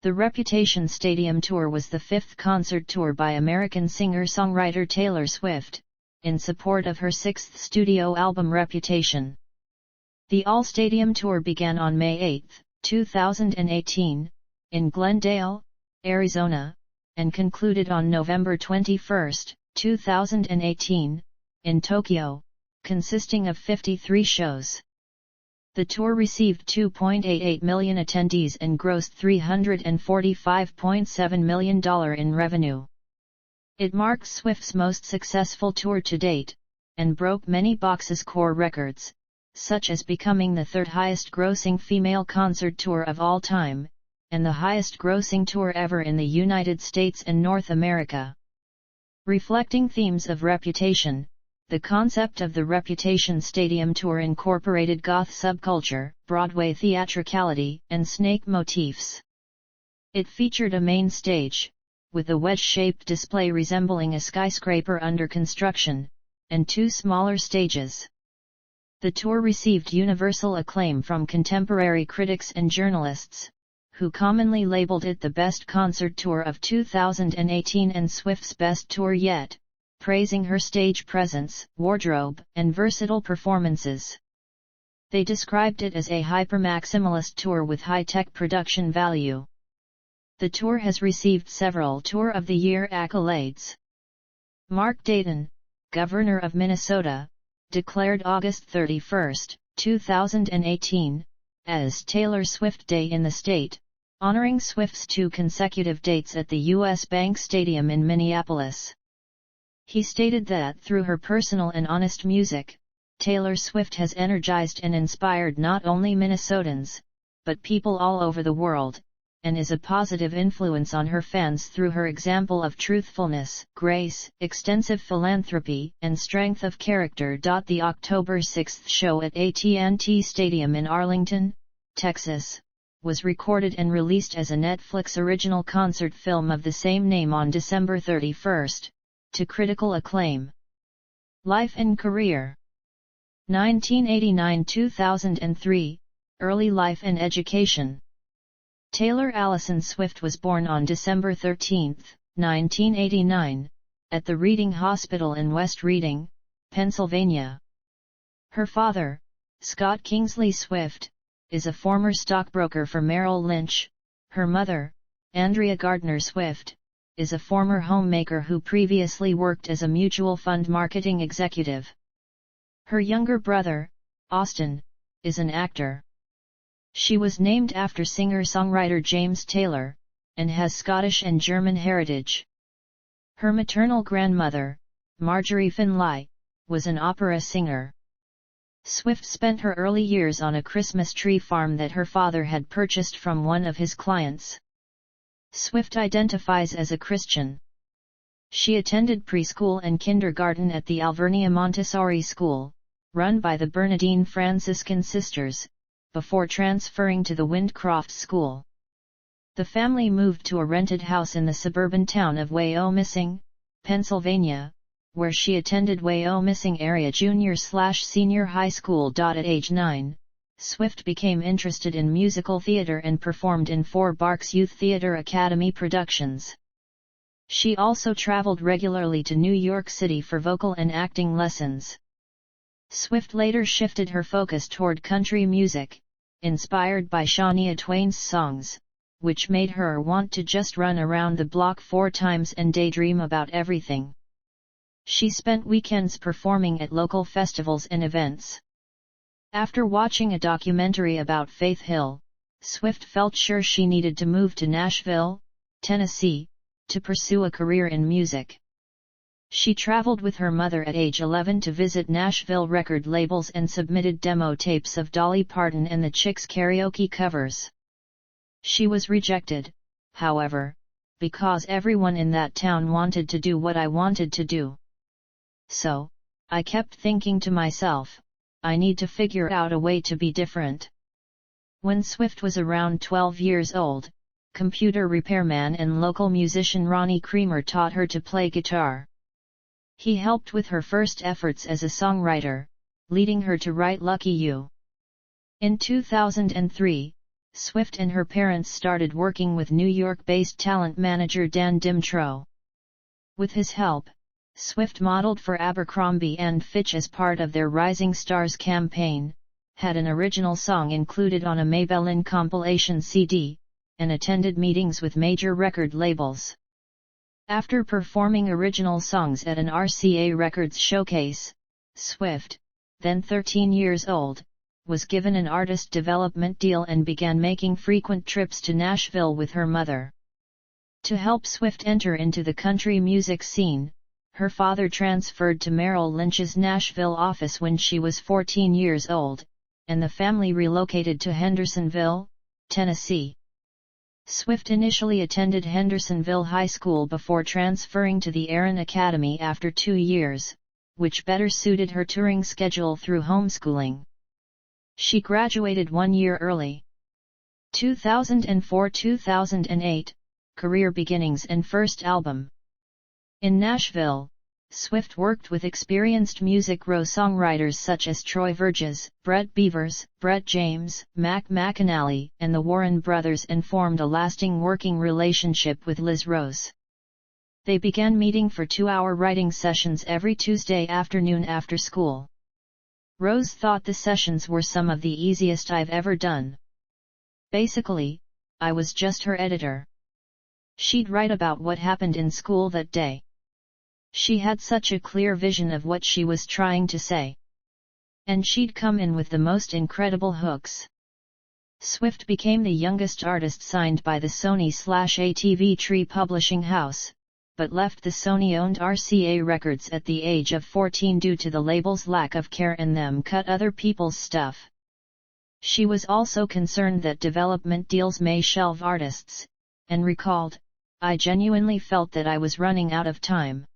The Reputation Stadium Tour was the fifth concert tour by American singer-songwriter Taylor Swift, in support of her sixth studio album Reputation. The All-Stadium Tour began on May 8, 2018, in Glendale, Arizona, and concluded on November 21, 2018, in Tokyo, consisting of 53 shows. The tour received 2.88 million attendees and grossed $345.7 million in revenue. It marked Swift's most successful tour to date, and broke many box score records, such as becoming the third highest-grossing female concert tour of all time, and the highest-grossing tour ever in the United States and North America. Reflecting themes of Reputation, the concept of the Reputation Stadium Tour incorporated goth subculture, Broadway theatricality, and snake motifs. It featured a main stage, with a wedge-shaped display resembling a skyscraper under construction, and two smaller stages. The tour received universal acclaim from contemporary critics and journalists, who commonly labeled it the best concert tour of 2018 and Swift's best tour yet, praising her stage presence, wardrobe, and versatile performances. They described it as a hyper-maximalist tour with high-tech production value. The tour has received several Tour of the Year accolades. Mark Dayton, governor of Minnesota, declared August 31, 2018, as Taylor Swift Day in the state, honoring Swift's two consecutive dates at the U.S. Bank Stadium in Minneapolis. He stated that through her personal and honest music, Taylor Swift has energized and inspired not only Minnesotans, but people all over the world, and is a positive influence on her fans through her example of truthfulness, grace, extensive philanthropy, and strength of character. The October 6 show at AT&T Stadium in Arlington, Texas, was recorded and released as a Netflix original concert film of the same name on December 31, to critical acclaim. Life and Career. 1989–2003, Early Life and Education. Taylor Allison Swift was born on December 13, 1989, at the Reading Hospital in West Reading, Pennsylvania. Her father, Scott Kingsley Swift, is a former stockbroker for Merrill Lynch. Her mother, Andrea Gardner Swift, is a former homemaker who previously worked as a mutual fund marketing executive. Her younger brother, Austin, is an actor. She was named after singer-songwriter James Taylor, and has Scottish and German heritage. Her maternal grandmother, Marjorie Finlay, was an opera singer. Swift spent her early years on a Christmas tree farm that her father had purchased from one of his clients. Swift identifies as a Christian. She attended preschool and kindergarten at the Alvernia Montessori School, run by the Bernardine Franciscan Sisters, before transferring to the Windcroft School. The family moved to a rented house in the suburban town of Wyomissing, Pennsylvania, where she attended Wyomissing Area Junior/Senior High School. At age 9, Swift became interested in musical theater and performed in 4 Barks Youth Theater Academy productions. She also traveled regularly to New York City for vocal and acting lessons. Swift later shifted her focus toward country music, inspired by Shania Twain's songs, which made her want to just run around the block 4 times and daydream about everything. She spent weekends performing at local festivals and events. After watching a documentary about Faith Hill, Swift felt sure she needed to move to Nashville, Tennessee, to pursue a career in music. She traveled with her mother at age 11 to visit Nashville record labels and submitted demo tapes of Dolly Parton and the Chicks karaoke covers. She was rejected, however, because everyone in that town wanted to do what I wanted to do. So, I kept thinking to myself, I need to figure out a way to be different. When Swift was around 12 years old, computer repairman and local musician Ronnie Creamer taught her to play guitar. He helped with her first efforts as a songwriter, leading her to write Lucky You. In 2003, Swift and her parents started working with New York-based talent manager Dan Dimtro. With his help, Swift modeled for Abercrombie & Fitch as part of their Rising Stars campaign, had an original song included on a Maybelline compilation CD, and attended meetings with major record labels. After performing original songs at an RCA Records showcase, Swift, then 13 years old, was given an artist development deal and began making frequent trips to Nashville with her mother. To help Swift enter into the country music scene, her father transferred to Merrill Lynch's Nashville office when she was 14 years old, and the family relocated to Hendersonville, Tennessee. Swift initially attended Hendersonville High School before transferring to the Aaron Academy after 2 years, which better suited her touring schedule through homeschooling. She graduated 1 year early. 2004-2008, Career Beginnings and First Album. In Nashville, Swift worked with experienced music row songwriters such as Troy Verges, Brett Beavers, Brett James, Mac McAnally, and the Warren Brothers, and formed a lasting working relationship with Liz Rose. They began meeting for 2-hour writing sessions every Tuesday afternoon after school. Rose thought the sessions were some of the easiest I've ever done. Basically, I was just her editor. She'd write about what happened in school that day. She had such a clear vision of what she was trying to say. And she'd come in with the most incredible hooks. Swift became the youngest artist signed by the Sony/ATV Tree Publishing House, but left the Sony-owned RCA Records at the age of 14 due to the label's lack of care and them cut other people's stuff. She was also concerned that development deals may shelve artists, and recalled, "I genuinely felt that I was running out of time.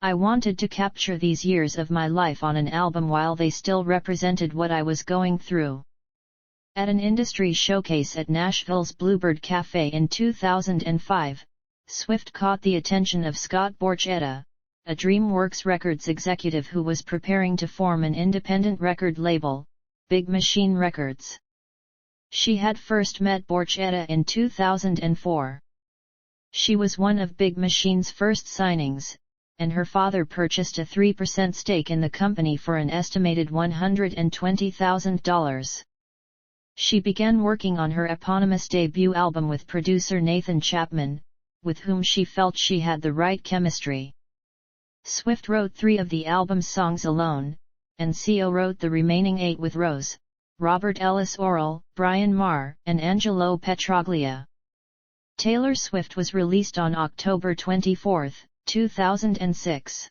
I wanted to capture these years of my life on an album while they still represented what I was going through." At an industry showcase at Nashville's Bluebird Cafe in 2005, Swift caught the attention of Scott Borchetta, a DreamWorks Records executive who was preparing to form an independent record label, Big Machine Records. She had first met Borchetta in 2004. She was one of Big Machine's first signings, and her father purchased a 3% stake in the company for an estimated $120,000. She began working on her eponymous debut album with producer Nathan Chapman, with whom she felt she had the right chemistry. Swift wrote 3 of the album's songs alone, and CO wrote the remaining 8 with Rose, Robert Ellis Orrell, Brian Marr, and Angelo Petraglia. Taylor Swift was released on October 24, 2006.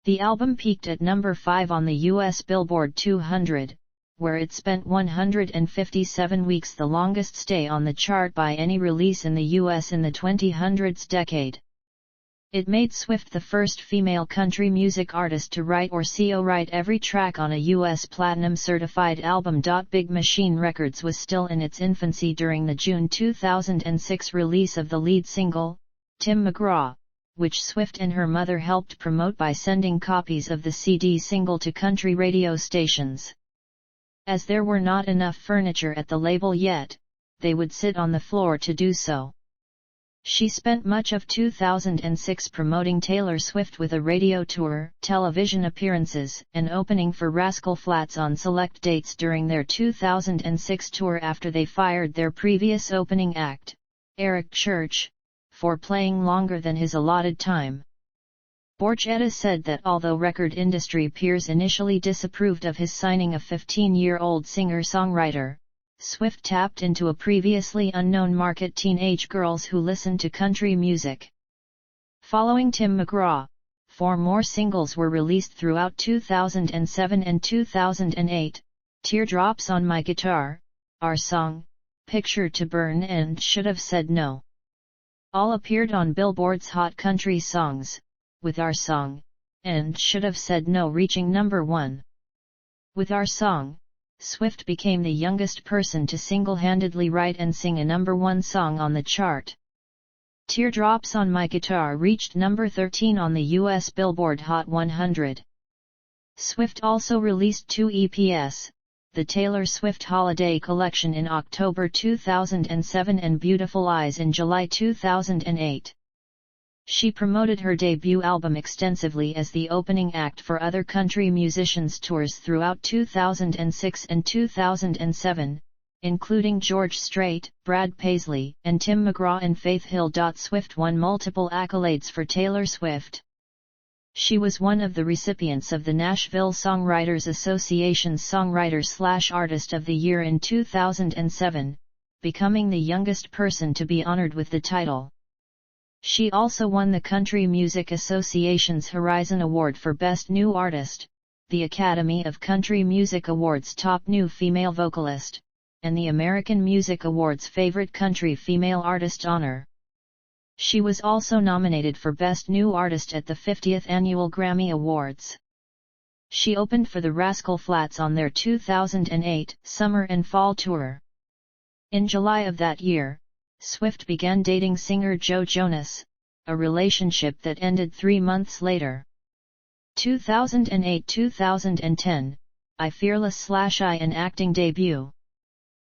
The album peaked at number 5 on the US Billboard 200, where it spent 157 weeks, the longest stay on the chart by any release in the US in the 2000s decade. It made Swift the first female country music artist to write or co-write every track on a US Platinum-certified album. Big Machine Records was still in its infancy during the June 2006 release of the lead single, Tim McGraw, which Swift and her mother helped promote by sending copies of the CD single to country radio stations. As there were not enough furniture at the label yet, they would sit on the floor to do so. She spent much of 2006 promoting Taylor Swift with a radio tour, television appearances, and opening for Rascal Flatts on select dates during their 2006 tour after they fired their previous opening act, Eric Church, for playing longer than his allotted time. Borchetta said that although record industry peers initially disapproved of his signing a 15-year-old singer-songwriter, Swift tapped into a previously unknown market: teenage girls who listened to country music. Following Tim McGraw, 4 more singles were released throughout 2007 and 2008, Teardrops on My Guitar, Our Song, Picture to Burn, and Should Have Said No. All appeared on Billboard's Hot Country Songs, with Our Song, and Should Have Said No reaching number 1. With Our Song, Swift became the youngest person to single-handedly write and sing a number 1 song on the chart. Teardrops on My Guitar reached number 13 on the US Billboard Hot 100. Swift also released 2 EPs, the Taylor Swift Holiday Collection in October 2007 and Beautiful Eyes in July 2008. She promoted her debut album extensively as the opening act for other country musicians' tours throughout 2006 and 2007, including George Strait, Brad Paisley, and Tim McGraw and Faith Hill. Swift won multiple accolades for Taylor Swift. She was one of the recipients of the Nashville Songwriters Association's Songwriter/Artist of the Year in 2007, becoming the youngest person to be honored with the title. She also won the Country Music Association's Horizon Award for Best New Artist, the Academy of Country Music Awards Top New Female Vocalist, and the American Music Awards Favorite Country Female Artist honor. She was also nominated for Best New Artist at the 50th Annual Grammy Awards. She opened for the Rascal Flatts on their 2008 Summer and Fall Tour. In July of that year, Swift began dating singer Joe Jonas, a relationship that ended 3 months later. 2008-2010, I Fearless/I and acting debut.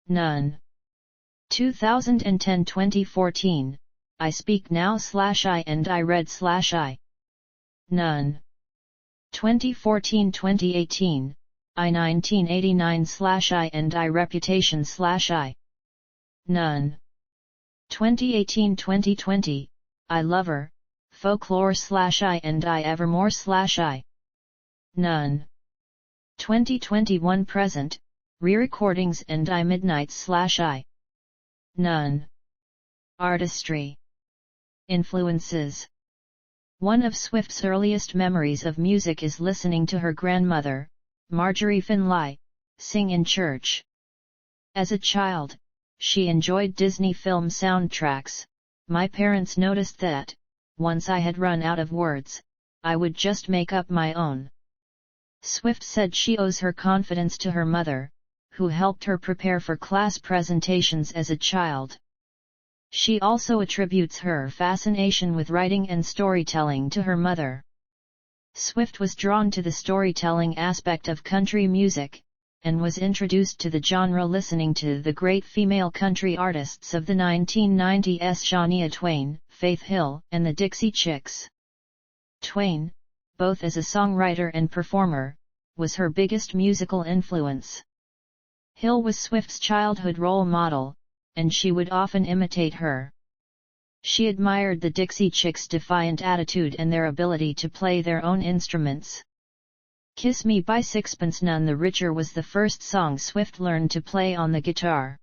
None. 2010-2014, I Speak Now/I and I Read/I. None. 2014-2018, I 1989/I and I Reputation/I. None. 2018-2020, I Lover, Folklore/I and I Evermore/I. None. 2021 present, Re-recordings and I Midnights/I. None. Artistry. Influences. One of Swift's earliest memories of music is listening to her grandmother, Marjorie Finlay, sing in church. As a child, she enjoyed Disney film soundtracks. My parents noticed that, once I had run out of words, I would just make up my own. Swift said she owes her confidence to her mother, who helped her prepare for class presentations as a child. She also attributes her fascination with writing and storytelling to her mother. Swift was drawn to the storytelling aspect of country music, and was introduced to the genre listening to the great female country artists of the 1990s Shania Twain, Faith Hill, and the Dixie Chicks. Twain, both as a songwriter and performer, was her biggest musical influence. Hill was Swift's childhood role model, and she would often imitate her. She admired the Dixie Chicks' defiant attitude and their ability to play their own instruments. Kiss Me by Sixpence None the Richer was the first song Swift learned to play on the guitar.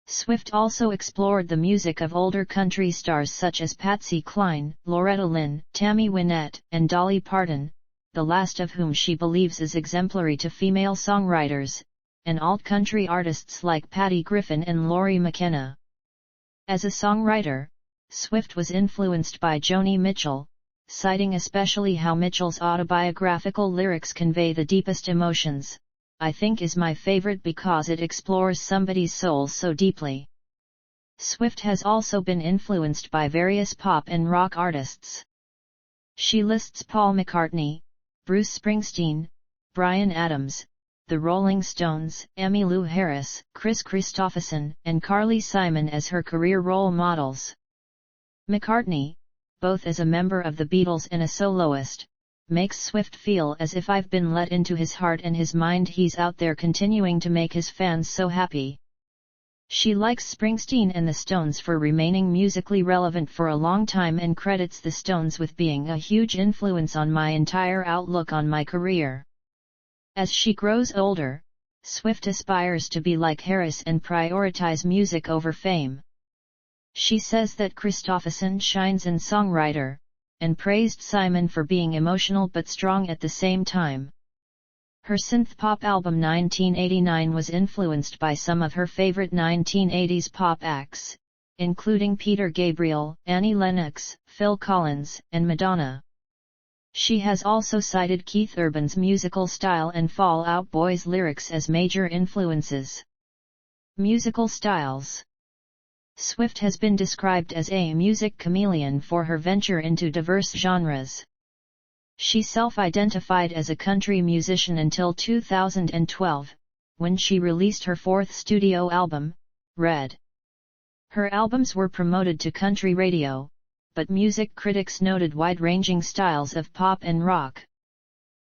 Swift also explored the music of older country stars such as Patsy Cline, Loretta Lynn, Tammy Wynette, and Dolly Parton, the last of whom she believes is exemplary to female songwriters, and alt-country artists like Patty Griffin and Lori McKenna. As a songwriter, Swift was influenced by Joni Mitchell, citing especially how Mitchell's autobiographical lyrics convey the deepest emotions. I think is my favorite because it explores somebody's soul so deeply. Swift has also been influenced by various pop and rock artists. She lists Paul McCartney, Bruce Springsteen, Bryan Adams, The Rolling Stones, Emmylou Harris, Chris Christopherson, and Carly Simon as her career role models. McCartney, both as a member of the Beatles and a soloist, makes Swift feel as if I've been let into his heart and his mind. He's out there continuing to make his fans so happy. She likes Springsteen and the Stones for remaining musically relevant for a long time and credits the Stones with being a huge influence on my entire outlook on my career. As she grows older, Swift aspires to be like Harris and prioritize music over fame. She says that Christopherson shines in songwriter, and praised Simon for being emotional but strong at the same time. Her synth-pop album 1989 was influenced by some of her favorite 1980s pop acts, including Peter Gabriel, Annie Lennox, Phil Collins, and Madonna. She has also cited Keith Urban's musical style and Fall Out Boy's lyrics as major influences. Musical styles. Swift has been described as a music chameleon for her venture into diverse genres. She self-identified as a country musician until 2012, when she released her fourth studio album, Red. Her albums were promoted to country radio, but music critics noted wide-ranging styles of pop and rock.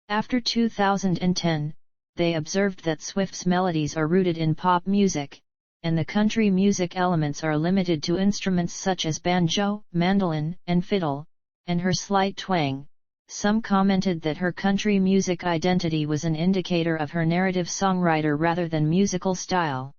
After 2010, they observed that Swift's melodies are rooted in pop music, and the country music elements are limited to instruments such as banjo, mandolin, and fiddle, and her slight twang. Some commented that her country music identity was an indicator of her narrative songwriter rather than musical style.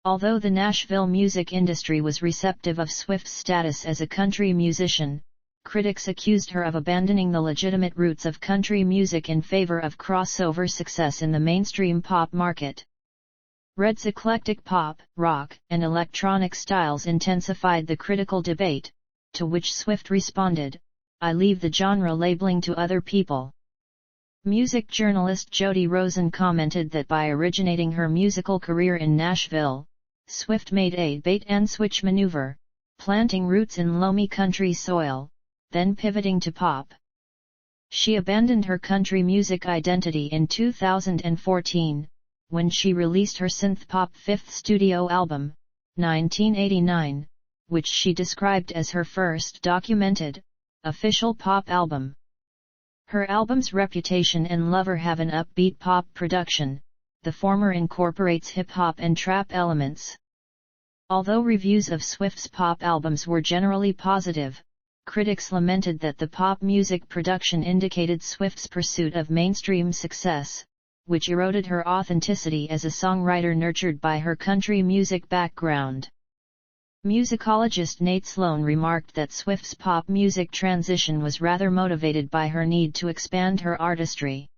Although the Nashville music industry was receptive of Swift's status as a country musician, critics accused her of abandoning the legitimate roots of country music in favor of crossover success in the mainstream pop market. Red's eclectic pop, rock, and electronic styles intensified the critical debate, to which Swift responded, "I leave the genre labeling to other people." Music journalist Jody Rosen commented that by originating her musical career in Nashville, Swift made a bait-and-switch maneuver, planting roots in loamy country soil, then pivoting to pop. She abandoned her country music identity in 2014, when she released her synth-pop fifth studio album, 1989, which she described as her first documented, official pop album. Her album's Reputation and Lover have an upbeat pop production, the former incorporates hip-hop and trap elements. Although reviews of Swift's pop albums were generally positive, critics lamented that the pop music production indicated Swift's pursuit of mainstream success, which eroded her authenticity as a songwriter nurtured by her country music background. Musicologist Nate Sloan remarked that Swift's pop music transition was rather motivated by her need to expand her artistry.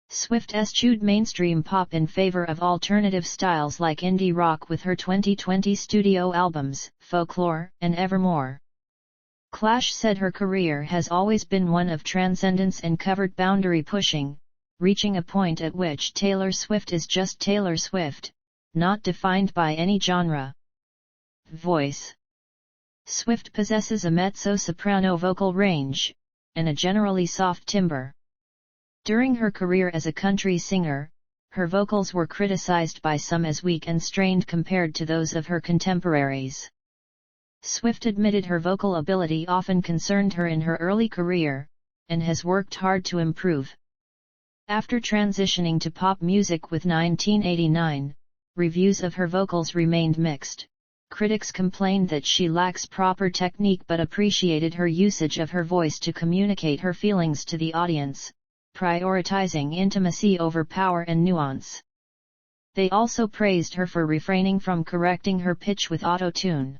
Swift eschewed mainstream pop in favor of alternative styles like indie rock with her 2020 studio albums, Folklore and Evermore. Clash said her career has always been one of transcendence and covert boundary pushing, reaching a point at which Taylor Swift is just Taylor Swift, not defined by any genre. Voice. Swift possesses a mezzo-soprano vocal range, and a generally soft timbre. During her career as a country singer, her vocals were criticized by some as weak and strained compared to those of her contemporaries. Swift admitted her vocal ability often concerned her in her early career, and has worked hard to improve. After transitioning to pop music with 1989, reviews of her vocals remained mixed. Critics complained that she lacks proper technique but appreciated her usage of her voice to communicate her feelings to the audience, prioritizing intimacy over power and nuance. They also praised her for refraining from correcting her pitch with auto-tune.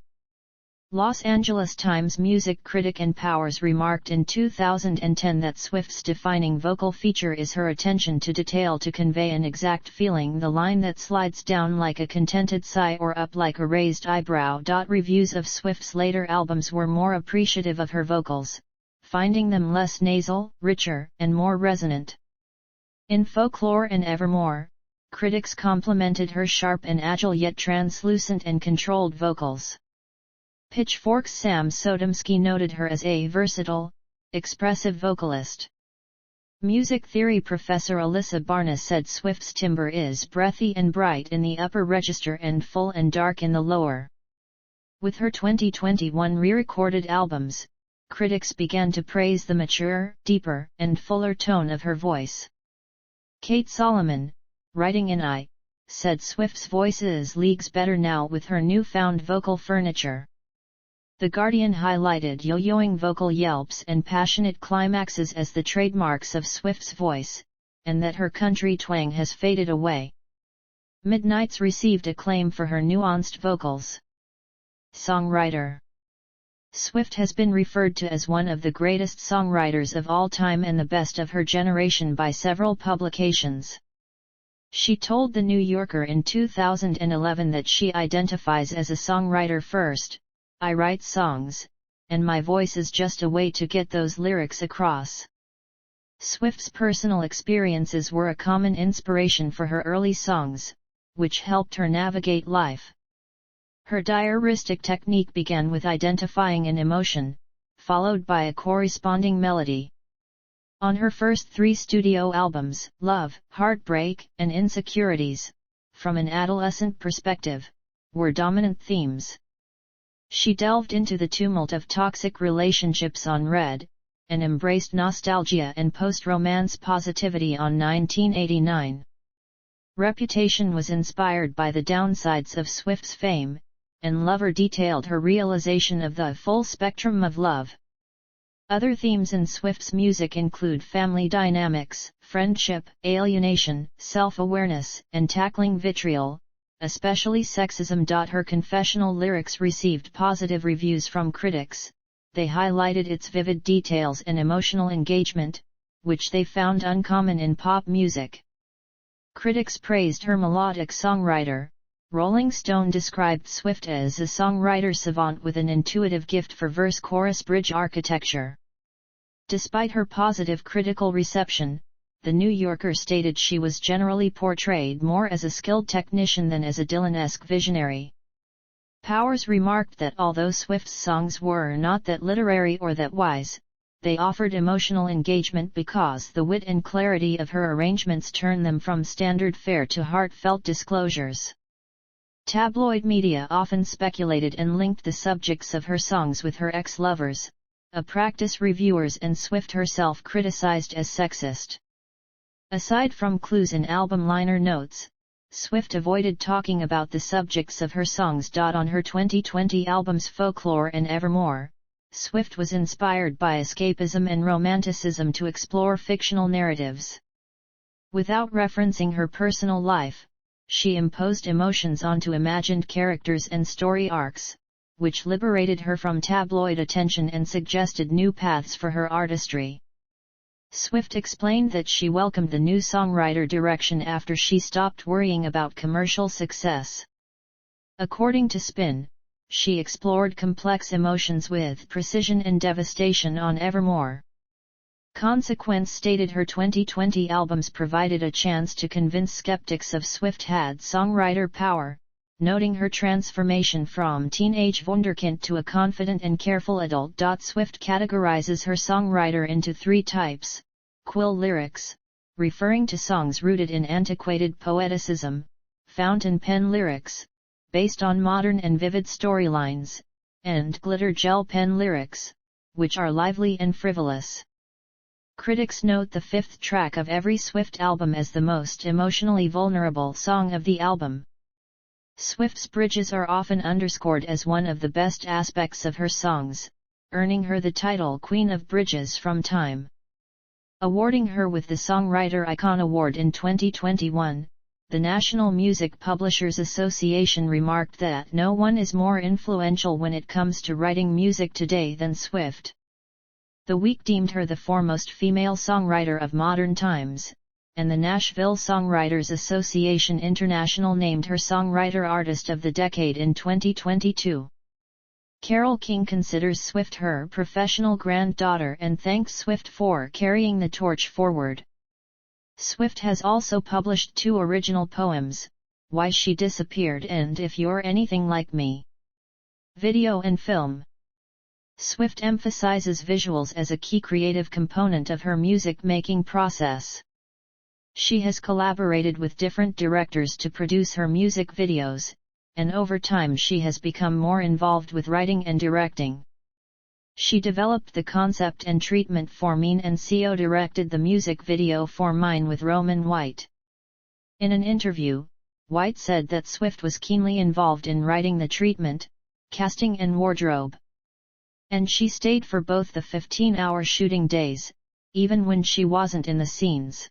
Los Angeles Times music critic Ann Powers remarked in 2010 that Swift's defining vocal feature is her attention to detail to convey an exact feeling, the line that slides down like a contented sigh or up like a raised eyebrow. Reviews of Swift's later albums were more appreciative of her vocals, finding them less nasal, richer, and more resonant. In Folklore and Evermore, critics complimented her sharp and agile yet translucent and controlled vocals. Pitchfork's Sam Sodomsky noted her as a versatile, expressive vocalist. Music theory professor Alyssa Barnes said Swift's timbre is breathy and bright in the upper register and full and dark in the lower. With her 2021 re-recorded albums, critics began to praise the mature, deeper, and fuller tone of her voice. Kate Solomon, writing in I, said Swift's voice is leagues better now with her newfound vocal furniture. The Guardian highlighted yo-yoing vocal yelps and passionate climaxes as the trademarks of Swift's voice, and that her country twang has faded away. Midnights received acclaim for her nuanced vocals. Songwriter. Swift has been referred to as one of the greatest songwriters of all time and the best of her generation by several publications. She told The New Yorker in 2011 that she identifies as a songwriter first. I write songs, and my voice is just a way to get those lyrics across. Swift's personal experiences were a common inspiration for her early songs, which helped her navigate life. Her diaristic technique began with identifying an emotion, followed by a corresponding melody. On her first 3 studio albums, Love, Heartbreak, and Insecurities, from an adolescent perspective, were dominant themes. She delved into the tumult of toxic relationships on Red, and embraced nostalgia and post-romance positivity on 1989. Reputation was inspired by the downsides of Swift's fame, and Lover detailed her realization of the full spectrum of love. Other themes in Swift's music include family dynamics, friendship, alienation, self-awareness, and tackling vitriol, especially sexism. Her confessional lyrics received positive reviews from critics. They highlighted its vivid details and emotional engagement, which they found uncommon in pop music. Critics praised her melodic songwriter. Rolling Stone described Swift as a songwriter savant with an intuitive gift for verse-chorus-bridge architecture. Despite her positive critical reception, The New Yorker stated she was generally portrayed more as a skilled technician than as a Dylan-esque visionary. Powers remarked that although Swift's songs were not that literary or that wise, they offered emotional engagement because the wit and clarity of her arrangements turned them from standard fare to heartfelt disclosures. Tabloid media often speculated and linked the subjects of her songs with her ex-lovers, a practice reviewers and Swift herself criticized as sexist. Aside from clues in album liner notes, Swift avoided talking about the subjects of her songs. On her 2020 albums Folklore and Evermore, Swift was inspired by escapism and romanticism to explore fictional narratives. Without referencing her personal life, she imposed emotions onto imagined characters and story arcs, which liberated her from tabloid attention and suggested new paths for her artistry. Swift explained that she welcomed the new songwriter direction after she stopped worrying about commercial success. According to Spin, she explored complex emotions with precision and devastation on Evermore. Consequence stated her 2020 albums provided a chance to convince skeptics of Swift had songwriter power, noting her transformation from teenage wunderkind to a confident and careful adult. Swift categorizes her songwriter into three types: quill lyrics, referring to songs rooted in antiquated poeticism; fountain pen lyrics, based on modern and vivid storylines; and glitter gel pen lyrics, which are lively and frivolous. Critics note the fifth track of every Swift album as the most emotionally vulnerable song of the album. Swift's bridges are often underscored as one of the best aspects of her songs, earning her the title Queen of Bridges from Time. Awarding her with the Songwriter Icon Award in 2021, the National Music Publishers Association remarked that no one is more influential when it comes to writing music today than Swift. The Week deemed her the foremost female songwriter of modern times, and the Nashville Songwriters Association International named her Songwriter Artist of the Decade in 2022. Carole King considers Swift her professional granddaughter and thanks Swift for carrying the torch forward. Swift has also published 2 original poems, Why She Disappeared and If You're Anything Like Me. Video and film. Swift emphasizes visuals as a key creative component of her music-making process. She has collaborated with different directors to produce her music videos, and over time she has become more involved with writing and directing. She developed the concept and treatment for Mean and co-directed the music video for Mine with Roman White. In an interview, White said that Swift was keenly involved in writing the treatment, casting and wardrobe. And she stayed for both the 15-hour shooting days, even when she wasn't in the scenes.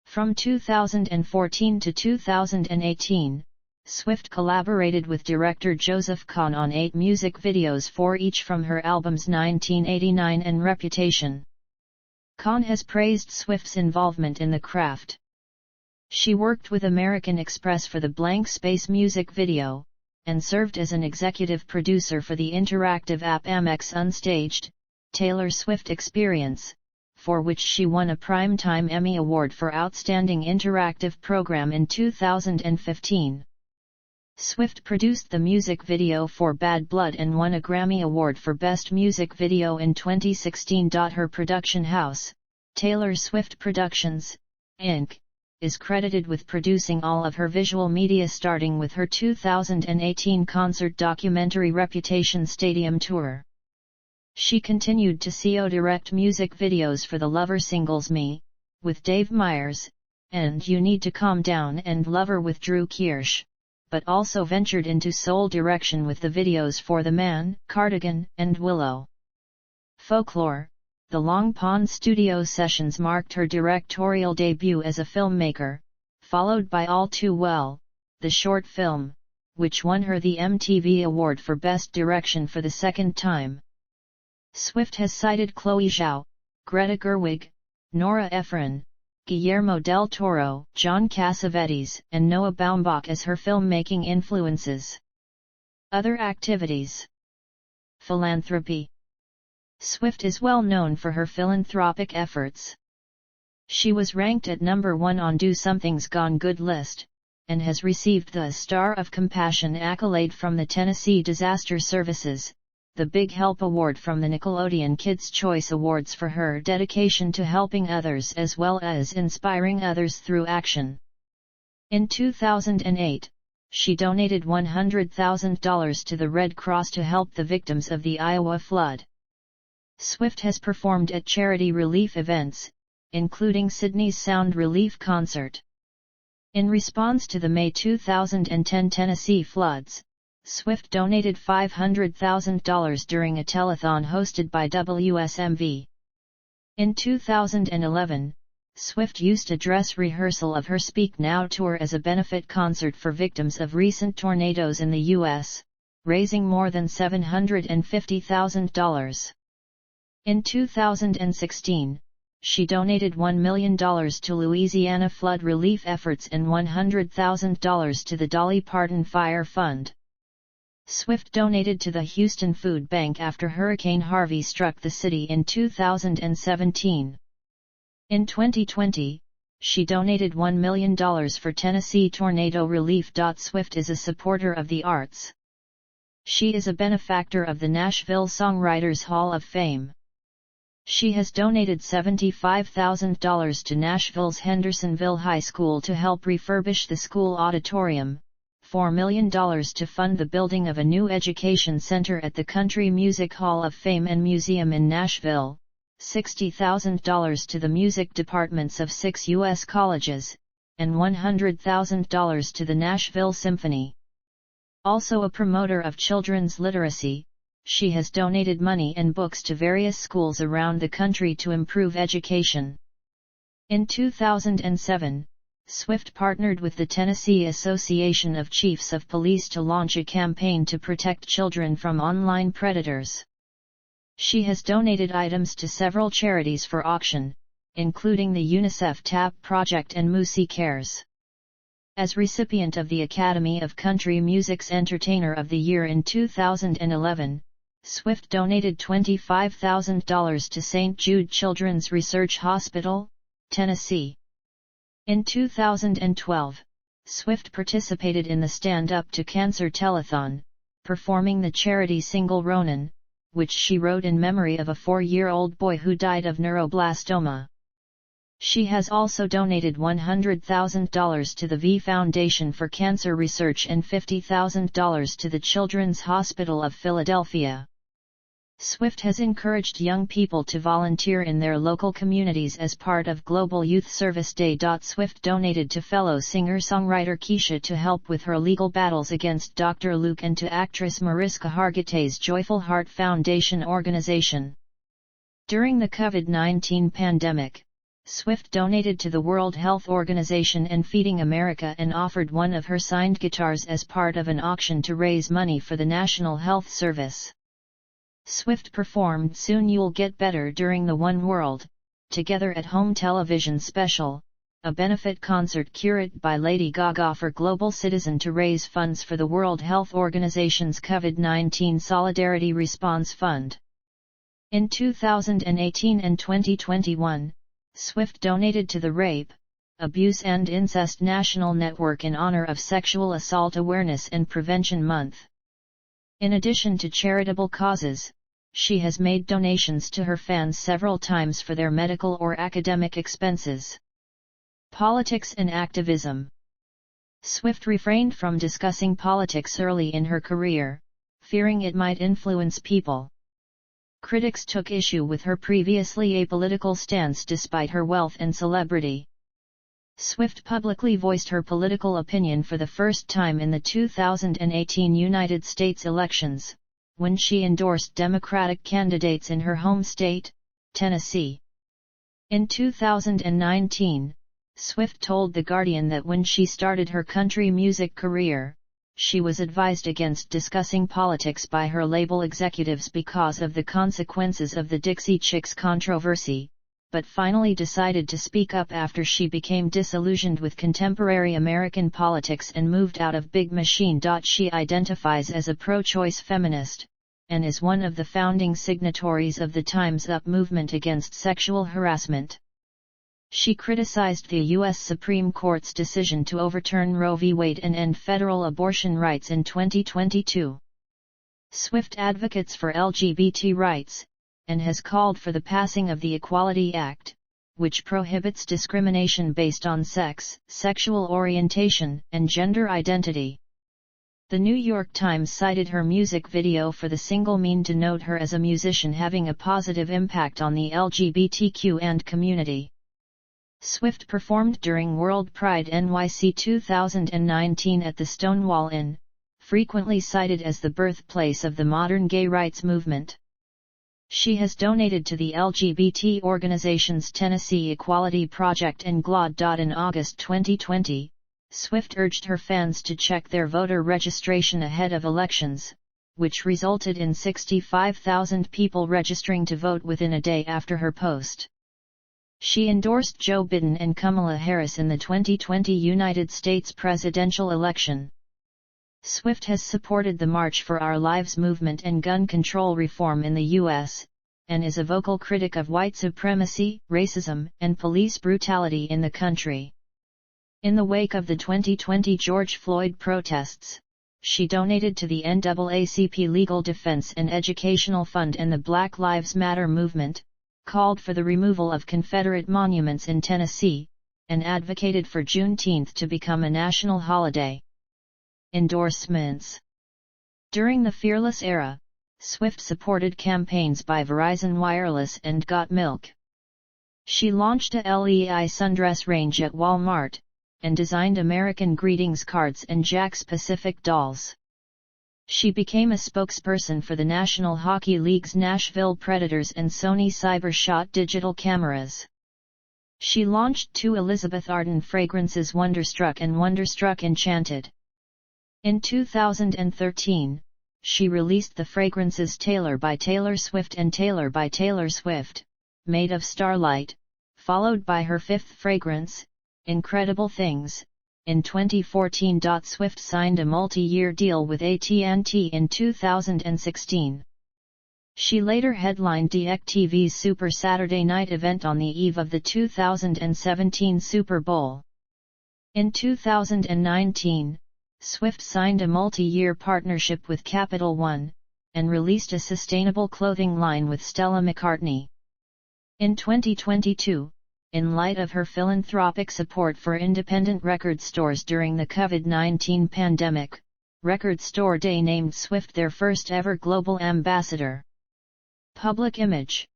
From 2014 to 2018, Swift collaborated with director Joseph Kahn on 8 music videos for each from her albums 1989 and Reputation. Kahn has praised Swift's involvement in the craft. She worked with American Express for the Blank Space music video, and served as an executive producer for the interactive app Amex Unstaged, Taylor Swift Experience, for which she won a Primetime Emmy Award for Outstanding Interactive Program in 2015. Swift produced the music video for Bad Blood and won a Grammy Award for Best Music Video in 2016. Her production house, Taylor Swift Productions, Inc., is credited with producing all of her visual media, starting with her 2018 concert documentary Reputation Stadium Tour. She continued to co-direct music videos for the Lover singles Me, with Dave Meyers, and You Need to Calm Down and Lover with Drew Kirsch, but also ventured into soul direction with the videos for The Man, Cardigan, and Willow. Folklore, the Long Pond studio sessions marked her directorial debut as a filmmaker, followed by All Too Well, the short film, which won her the MTV Award for Best Direction for the second time. Swift has cited Chloe Zhao, Greta Gerwig, Nora Ephron, Guillermo del Toro, John Cassavetes, and Noah Baumbach as her filmmaking influences. Other activities. Philanthropy. Swift is well known for her philanthropic efforts. She was ranked at number 1 on Do Something's Gone Good list, and has received the Star of Compassion accolade from the Tennessee Disaster Services, the Big Help Award from the Nickelodeon Kids' Choice Awards for her dedication to helping others as well as inspiring others through action. In 2008, she donated $100,000 to the Red Cross to help the victims of the Iowa flood. Swift has performed at charity relief events, including Sydney's Sound Relief Concert. In response to the May 2010 Tennessee floods, Swift donated $500,000 during a telethon hosted by WSMV. In 2011, Swift used a dress rehearsal of her Speak Now tour as a benefit concert for victims of recent tornadoes in the U.S., raising more than $750,000. In 2016, she donated $1 million to Louisiana flood relief efforts and $100,000 to the Dolly Parton Fire Fund. Swift donated to the Houston Food Bank after Hurricane Harvey struck the city in 2017. In 2020, she donated $1 million for Tennessee tornado relief. Swift is a supporter of the arts. She is a benefactor of the Nashville Songwriters Hall of Fame. She has donated $75,000 to Nashville's Hendersonville High School to help refurbish the school auditorium, $4 million to fund the building of a new education center at the Country Music Hall of Fame and Museum in Nashville, $60,000 to the music departments of 6 U.S. colleges, and $100,000 to the Nashville Symphony. Also a promoter of children's literacy, she has donated money and books to various schools around the country to improve education. In 2007, Swift partnered with the Tennessee Association of Chiefs of Police to launch a campaign to protect children from online predators. She has donated items to several charities for auction, including the UNICEF TAP Project and Moosey Cares. As recipient of the Academy of Country Music's Entertainer of the Year in 2011, Swift donated $25,000 to St. Jude Children's Research Hospital, Tennessee. In 2012, Swift participated in the Stand Up to Cancer Telethon, performing the charity single Ronan, which she wrote in memory of a 4-year-old boy who died of neuroblastoma. She has also donated $100,000 to the V Foundation for Cancer Research and $50,000 to the Children's Hospital of Philadelphia. Swift has encouraged young people to volunteer in their local communities as part of Global Youth Service Day. Swift donated to fellow singer-songwriter Keisha to help with her legal battles against Dr. Luke and to actress Mariska Hargitay's Joyful Heart Foundation organization. During the COVID-19 pandemic, Swift donated to the World Health Organization and Feeding America and offered one of her signed guitars as part of an auction to raise money for the National Health Service. Swift performed Soon You'll Get Better during the One World, Together at Home television special, a benefit concert curated by Lady Gaga for Global Citizen to raise funds for the World Health Organization's COVID-19 Solidarity Response Fund. In 2018 and 2021, Swift donated to the Rape, Abuse and Incest National Network in honor of Sexual Assault Awareness and Prevention Month. In addition to charitable causes, she has made donations to her fans several times for their medical or academic expenses. Politics and activism. Swift refrained from discussing politics early in her career, fearing it might influence people. Critics took issue with her previously apolitical stance despite her wealth and celebrity. Swift publicly voiced her political opinion for the first time in the 2018 United States elections, when she endorsed Democratic candidates in her home state, Tennessee. In 2019, Swift told The Guardian that when she started her country music career, she was advised against discussing politics by her label executives because of the consequences of the Dixie Chicks controversy, but finally decided to speak up after she became disillusioned with contemporary American politics and moved out of Big Machine. She identifies as a pro-choice feminist, and is one of the founding signatories of the Time's Up movement against sexual harassment. She criticized the U.S. Supreme Court's decision to overturn Roe v. Wade and end federal abortion rights in 2022. Swift advocates for LGBT rights, and has called for the passing of the Equality Act, which prohibits discrimination based on sex, sexual orientation, and gender identity. The New York Times cited her music video for the single "Mean" to note her as a musician having a positive impact on the LGBTQ community. Swift performed during World Pride NYC 2019 at the Stonewall Inn, frequently cited as the birthplace of the modern gay rights movement. She has donated to the LGBT organizations Tennessee Equality Project and GLAAD. In August 2020, Swift urged her fans to check their voter registration ahead of elections, which resulted in 65,000 people registering to vote within a day after her post. She endorsed Joe Biden and Kamala Harris in the 2020 United States presidential election. Swift has supported the March for Our Lives movement and gun control reform in the U.S., and is a vocal critic of white supremacy, racism, and police brutality in the country. In the wake of the 2020 George Floyd protests, she donated to the NAACP Legal Defense and Educational Fund and the Black Lives Matter movement, called for the removal of Confederate monuments in Tennessee, and advocated for Juneteenth to become a national holiday. Endorsements. During the Fearless era, Swift supported campaigns by Verizon Wireless and Got Milk. She launched a LEI sundress range at Walmart, and designed American greetings cards and Jack's Pacific dolls. She became a spokesperson for the National Hockey League's Nashville Predators and Sony CyberShot digital cameras. She launched 2 Elizabeth Arden fragrances, Wonderstruck and Wonderstruck Enchanted. In 2013, she released the fragrances Taylor by Taylor Swift and Taylor by Taylor Swift, made of starlight, followed by her 5th fragrance, Incredible Things. In 2014, Swift signed a multi-year deal with AT&T in 2016. She later headlined DirecTV's Super Saturday Night event on the eve of the 2017 Super Bowl. In 2019, Swift signed a multi-year partnership with Capital One, and released a sustainable clothing line with Stella McCartney. In 2022, in light of her philanthropic support for independent record stores during the COVID-19 pandemic, Record Store Day named Swift their first ever global ambassador. Public image.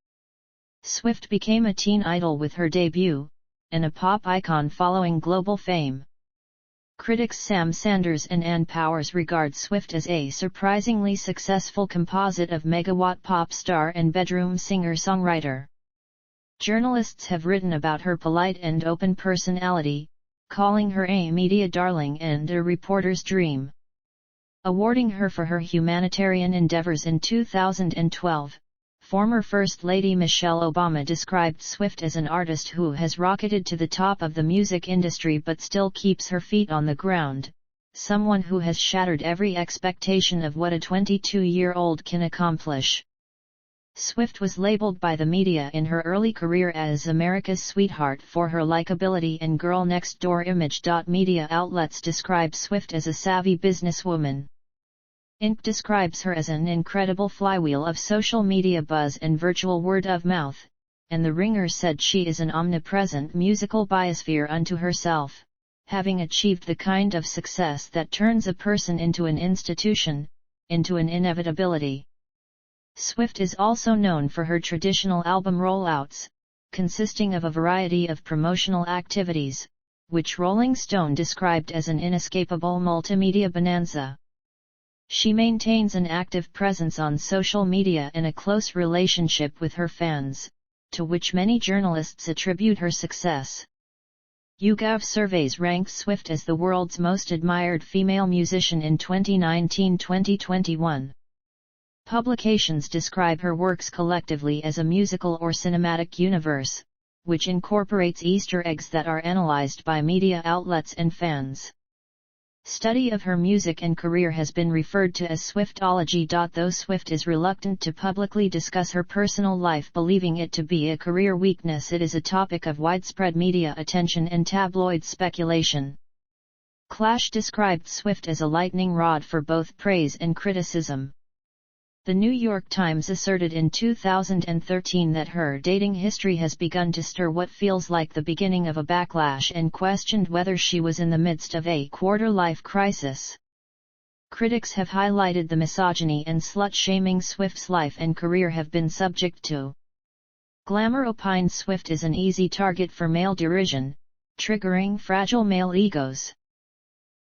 Swift became a teen idol with her debut, and a pop icon following global fame. Critics Sam Sanders and Ann Powers regard Swift as a surprisingly successful composite of megawatt pop star and bedroom singer-songwriter. Journalists have written about her polite and open personality, calling her a media darling and a reporter's dream. Awarding her for her humanitarian endeavors in 2012, former First Lady Michelle Obama described Swift as an artist who has rocketed to the top of the music industry but still keeps her feet on the ground, someone who has shattered every expectation of what a 22-year-old can accomplish. Swift was labeled by the media in her early career as America's sweetheart for her likability and girl next door image. Media outlets describe Swift as a savvy businesswoman. Inc. describes her as an incredible flywheel of social media buzz and virtual word of mouth, and The Ringer said she is an omnipresent musical biosphere unto herself, having achieved the kind of success that turns a person into an institution, into an inevitability. Swift is also known for her traditional album rollouts, consisting of a variety of promotional activities, which Rolling Stone described as an inescapable multimedia bonanza. She maintains an active presence on social media and a close relationship with her fans, to which many journalists attribute her success. YouGov surveys ranked Swift as the world's most admired female musician in 2019-2021. Publications describe her works collectively as a musical or cinematic universe, which incorporates Easter eggs that are analyzed by media outlets and fans. Study of her music and career has been referred to as Swiftology. Though Swift is reluctant to publicly discuss her personal life, believing it to be a career weakness, it is a topic of widespread media attention and tabloid speculation. Clash described Swift as a lightning rod for both praise and criticism. The New York Times asserted in 2013 that her dating history has begun to stir what feels like the beginning of a backlash, and questioned whether she was in the midst of a quarter-life crisis. Critics have highlighted the misogyny and slut-shaming Swift's life and career have been subject to. Glamour opined Swift is an easy target for male derision, triggering fragile male egos.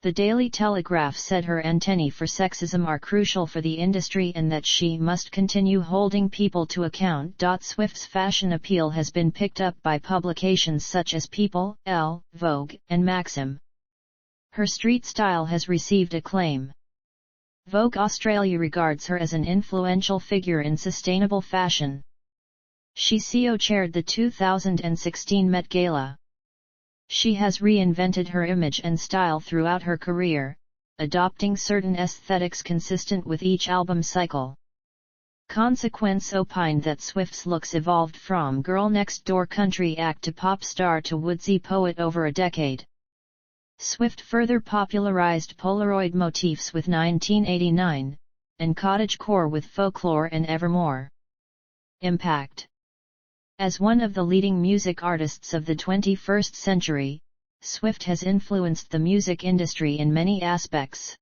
The Daily Telegraph said her antennae for sexism are crucial for the industry and that she must continue holding people to account. Swift's fashion appeal has been picked up by publications such as People, Elle, Vogue, and Maxim. Her street style has received acclaim. Vogue Australia regards her as an influential figure in sustainable fashion. She co-chaired the 2016 Met Gala. She has reinvented her image and style throughout her career, adopting certain aesthetics consistent with each album cycle. Consequence opined that Swift's looks evolved from girl next door country act to pop star to woodsy poet over a decade. Swift further popularized Polaroid motifs with 1989, and cottagecore with Folklore and Evermore. Impact. As one of the leading music artists of the 21st century, Swift has influenced the music industry in many aspects.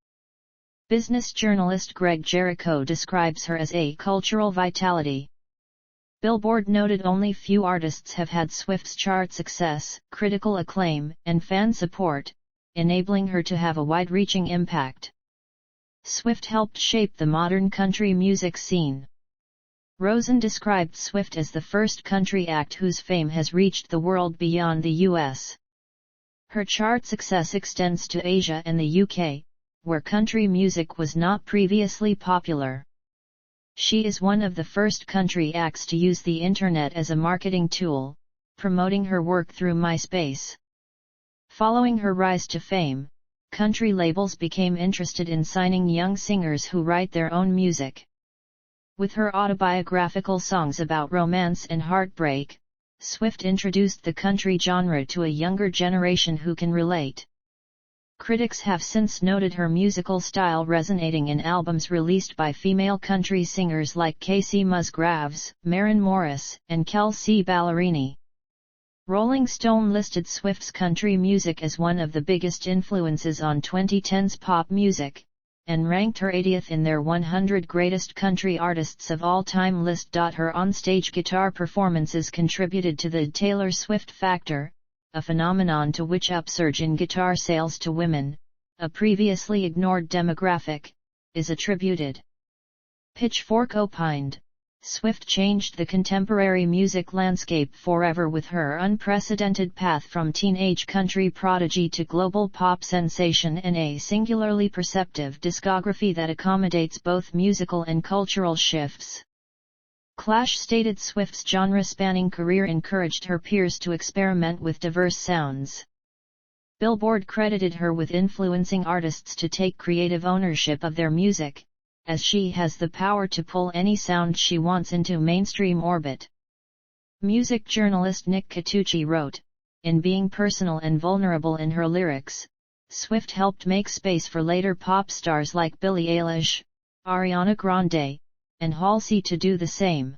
Business journalist Greg Jericho describes her as a cultural vitality. Billboard noted only few artists have had Swift's chart success, critical acclaim, and fan support, enabling her to have a wide-reaching impact. Swift helped shape the modern country music scene. Rosen described Swift as the first country act whose fame has reached the world beyond the U.S. Her chart success extends to Asia and the UK, where country music was not previously popular. She is one of the first country acts to use the Internet as a marketing tool, promoting her work through MySpace. Following her rise to fame, country labels became interested in signing young singers who write their own music. With her autobiographical songs about romance and heartbreak, Swift introduced the country genre to a younger generation who can relate. Critics have since noted her musical style resonating in albums released by female country singers like Casey Musgraves, Maren Morris, and Kelsea Ballerini. Rolling Stone listed Swift's country music as one of the biggest influences on 2010's pop music, and ranked her 80th in their 100 Greatest Country Artists of All Time list. Her onstage guitar performances contributed to the Taylor Swift factor, a phenomenon to which upsurge in guitar sales to women, a previously ignored demographic, is attributed. Pitchfork opined, Swift changed the contemporary music landscape forever with her unprecedented path from teenage country prodigy to global pop sensation and a singularly perceptive discography that accommodates both musical and cultural shifts. Clash stated Swift's genre-spanning career encouraged her peers to experiment with diverse sounds. Billboard credited her with influencing artists to take creative ownership of their music, as she has the power to pull any sound she wants into mainstream orbit. Music journalist Nick Catucci wrote, in being personal and vulnerable in her lyrics, Swift helped make space for later pop stars like Billie Eilish, Ariana Grande, and Halsey to do the same.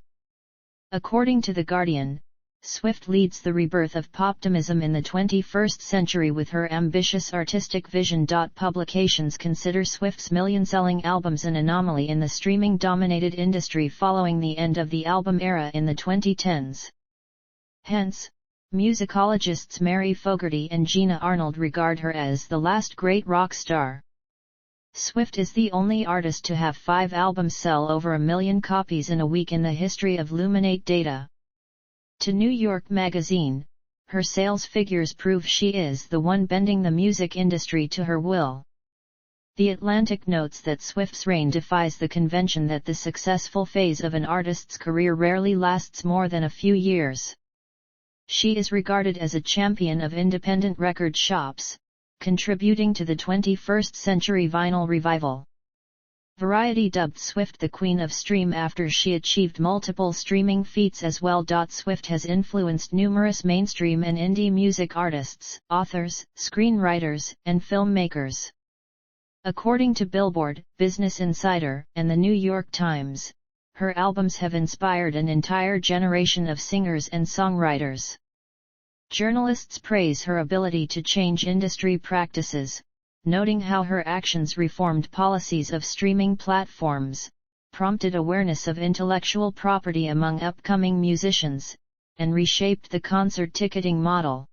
According to The Guardian, Swift leads the rebirth of poptimism in the 21st century with her ambitious artistic vision. Publications consider Swift's million-selling albums an anomaly in the streaming-dominated industry following the end of the album era in the 2010s. Hence, musicologists Mary Fogarty and Gina Arnold regard her as the last great rock star. Swift is the only artist to have 5 albums sell over 1 million copies in a week in the history of Luminate data. To New York Magazine, her sales figures prove she is the one bending the music industry to her will. The Atlantic notes that Swift's reign defies the convention that the successful phase of an artist's career rarely lasts more than a few years. She is regarded as a champion of independent record shops, contributing to the 21st century vinyl revival. Variety dubbed Swift the Queen of Stream after she achieved multiple streaming feats as well. Swift has influenced numerous mainstream and indie music artists, authors, screenwriters, and filmmakers. According to Billboard, Business Insider, and the New York Times, her albums have inspired an entire generation of singers and songwriters. Journalists praise her ability to change industry practices, noting how her actions reformed policies of streaming platforms, prompted awareness of intellectual property among upcoming musicians, and reshaped the concert ticketing model.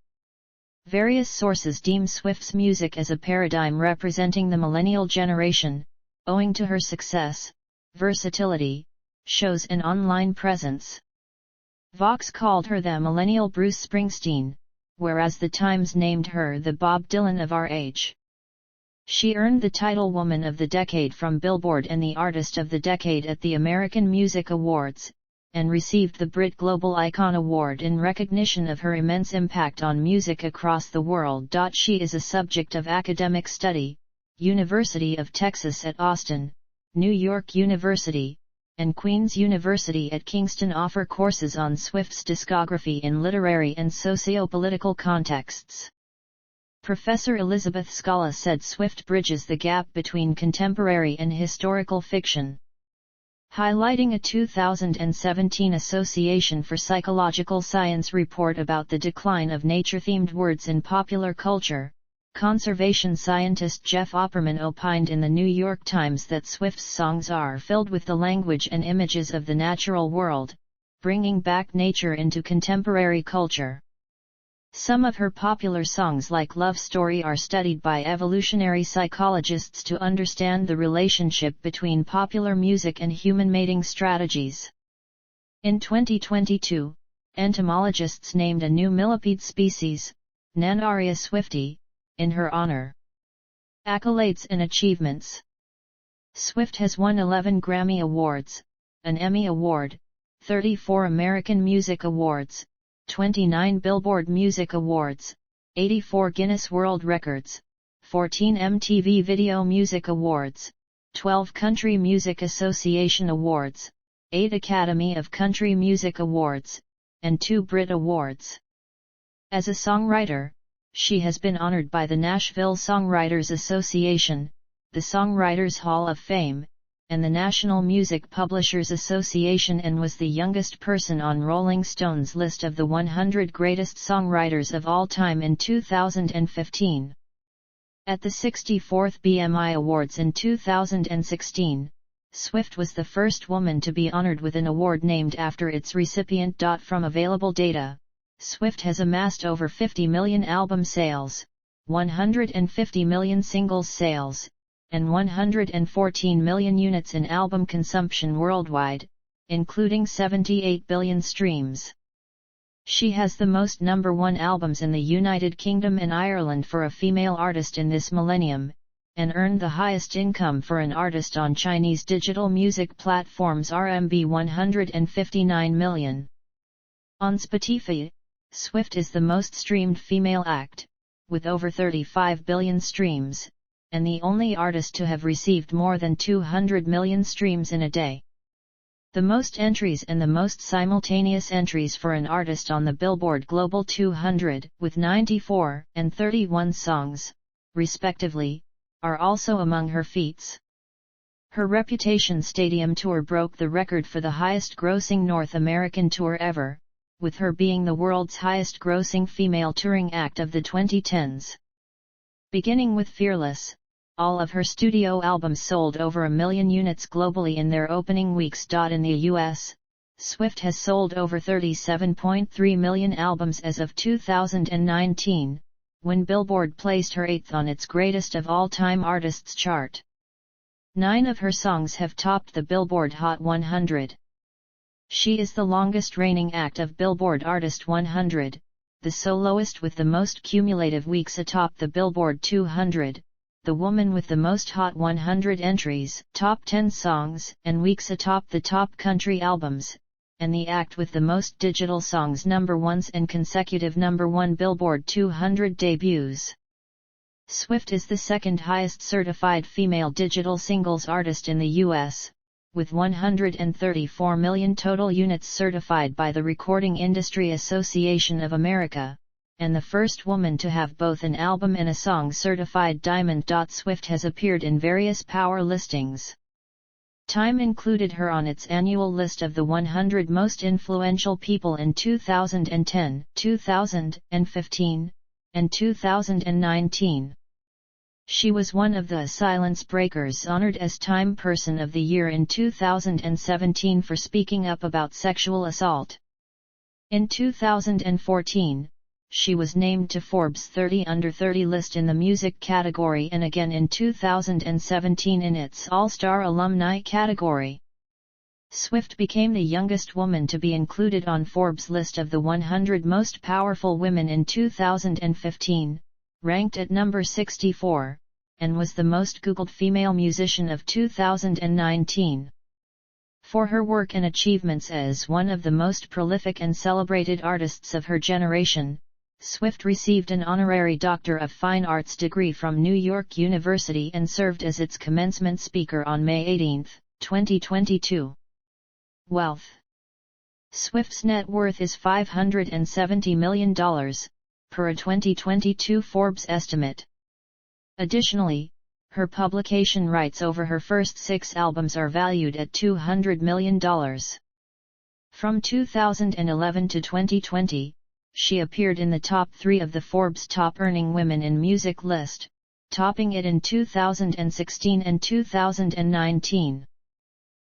Various sources deem Swift's music as a paradigm representing the millennial generation, owing to her success, versatility, shows and online presence. Vox called her the millennial Bruce Springsteen, whereas the Times named her the Bob Dylan of our age. She earned the title Woman of the Decade from Billboard and the Artist of the Decade at the American Music Awards, and received the Brit Global Icon Award in recognition of her immense impact on music across the world. She is a subject of academic study, University of Texas at Austin, New York University, and Queen's University at Kingston offer courses on Swift's discography in literary and socio-political contexts. Professor Elizabeth Scala said Swift bridges the gap between contemporary and historical fiction. Highlighting a 2017 Association for Psychological Science report about the decline of nature-themed words in popular culture, conservation scientist Jeff Opperman opined in the New York Times that Swift's songs are filled with the language and images of the natural world, bringing back nature into contemporary culture. Some of her popular songs like Love Story are studied by evolutionary psychologists to understand the relationship between popular music and human mating strategies. In 2022, entomologists named a new millipede species, Nannaria swifti, in her honor. Accolades and achievements. Swift has won 11 Grammy Awards, an Emmy Award, 34 American Music Awards, 29 Billboard Music Awards, 84 Guinness World Records, 14 MTV Video Music Awards, 12 Country Music Association Awards, 8 Academy of Country Music Awards, and 2 Brit Awards. As a songwriter, she has been honored by the Nashville Songwriters Association, the Songwriters Hall of Fame, and the National Music Publishers Association, and was the youngest person on Rolling Stone's list of the 100 greatest songwriters of all time in 2015. At the 64th BMI Awards in 2016, Swift was the first woman to be honored with an award named after its recipient. From available data, Swift has amassed over 50 million album sales, 150 million singles sales, and 114 million units in album consumption worldwide, including 78 billion streams. She has the most number 1 albums in the United Kingdom and Ireland for a female artist in this millennium, and earned the highest income for an artist on Chinese digital music platforms, RMB 159 million. On Spotify, Swift is the most streamed female act, with over 35 billion streams, and the only artist to have received more than 200 million streams in a day. The most entries and the most simultaneous entries for an artist on the Billboard Global 200, with 94 and 31 songs, respectively, are also among her feats. Her Reputation Stadium tour broke the record for the highest-grossing North American tour ever, with her being the world's highest-grossing female touring act of the 2010s. Beginning with Fearless, all of her studio albums sold over 1 million units globally in their opening weeks. In the US, Swift has sold over 37.3 million albums as of 2019, when Billboard placed her 8th on its Greatest of All-Time Artists chart. 9 of her songs have topped the Billboard Hot 100. She is the longest-reigning act of Billboard Artist 100, the soloist with the most cumulative weeks atop the Billboard 200, the woman with the most Hot 100 entries, top 10 songs and weeks atop the top country albums, and the act with the most digital songs #1s and consecutive #1 Billboard 200 debuts. Swift is the second highest certified female digital singles artist in the U.S., with 134 million total units certified by the Recording Industry Association of America, and the first woman to have both an album and a song certified diamond. Swift has appeared in various power listings. Time included her on its annual list of the 100 most influential people in 2010, 2015, and 2019. She was one of the Silence Breakers honored as Time Person of the Year in 2017 for speaking up about sexual assault. In 2014, she was named to Forbes 30 Under 30 list in the music category and again in 2017 in its All-Star Alumni category. Swift became the youngest woman to be included on Forbes' list of the 100 most powerful women in 2015, ranked at number 64, and was the most Googled female musician of 2019. For her work and achievements as one of the most prolific and celebrated artists of her generation, Swift received an honorary Doctor of Fine Arts degree from New York University and served as its commencement speaker on May 18, 2022. Wealth. Swift's net worth is $570 million, per a 2022 Forbes estimate. Additionally, her publication rights over her first 6 albums are valued at $200 million. From 2011 to 2020, she appeared in the top 3 of the Forbes Top Earning Women in Music list, topping it in 2016 and 2019.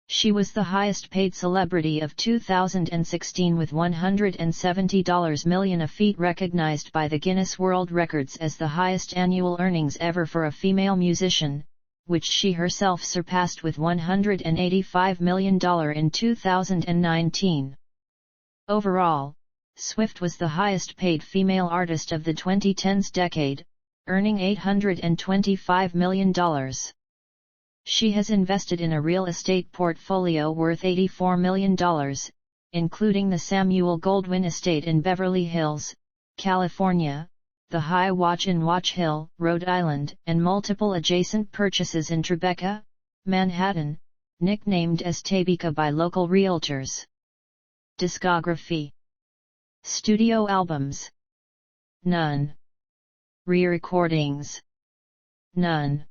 She was the highest paid celebrity of 2016 with $170 million, a feat recognized by the Guinness World Records as the highest annual earnings ever for a female musician, which she herself surpassed with $185 million in 2019. Overall, Swift was the highest paid female artist of the 2010s decade, earning $825 million. She has invested in a real estate portfolio worth $84 million, including the Samuel Goldwyn Estate in Beverly Hills, California, the High Watch in Watch Hill, Rhode Island, and multiple adjacent purchases in Tribeca, Manhattan, nicknamed as Tabika by local realtors. Discography. Studio albums. None. Re-recordings. None.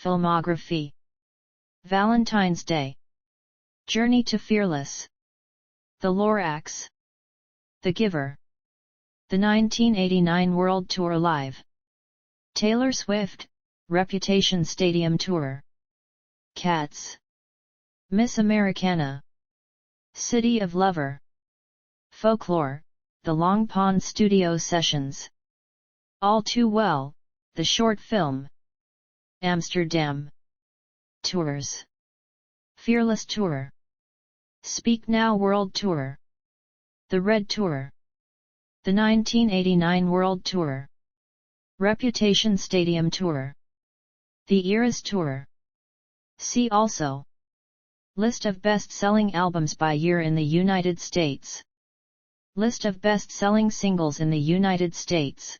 Filmography. Valentine's Day. Journey to Fearless. The Lorax. The Giver. The 1989 World Tour Live. Taylor Swift, Reputation Stadium Tour. Cats. Miss Americana. City of Lover. Folklore, The Long Pond Studio Sessions. All Too Well, the short film. Amsterdam. Tours. Fearless Tour. Speak Now World Tour. The Red Tour. The 1989 World Tour. Reputation Stadium Tour. The Eras Tour. See also. List of best-selling albums by year in the United States. List of best-selling singles in the United States.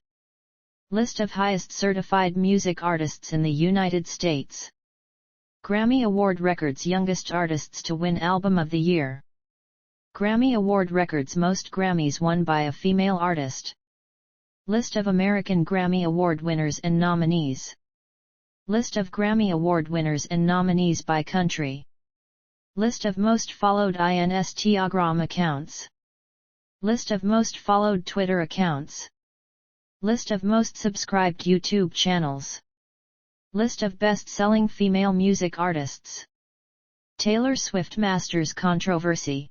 List of highest certified music artists in the United States. Grammy Award records youngest artists to win Album of the Year. Grammy Award records most Grammys won by a female artist. List of American Grammy Award winners and nominees. List of Grammy Award winners and nominees by country. List of most followed Instagram accounts. List of most followed Twitter accounts. List of most subscribed YouTube channels. List of best-selling female music artists. Taylor Swift Masters controversy.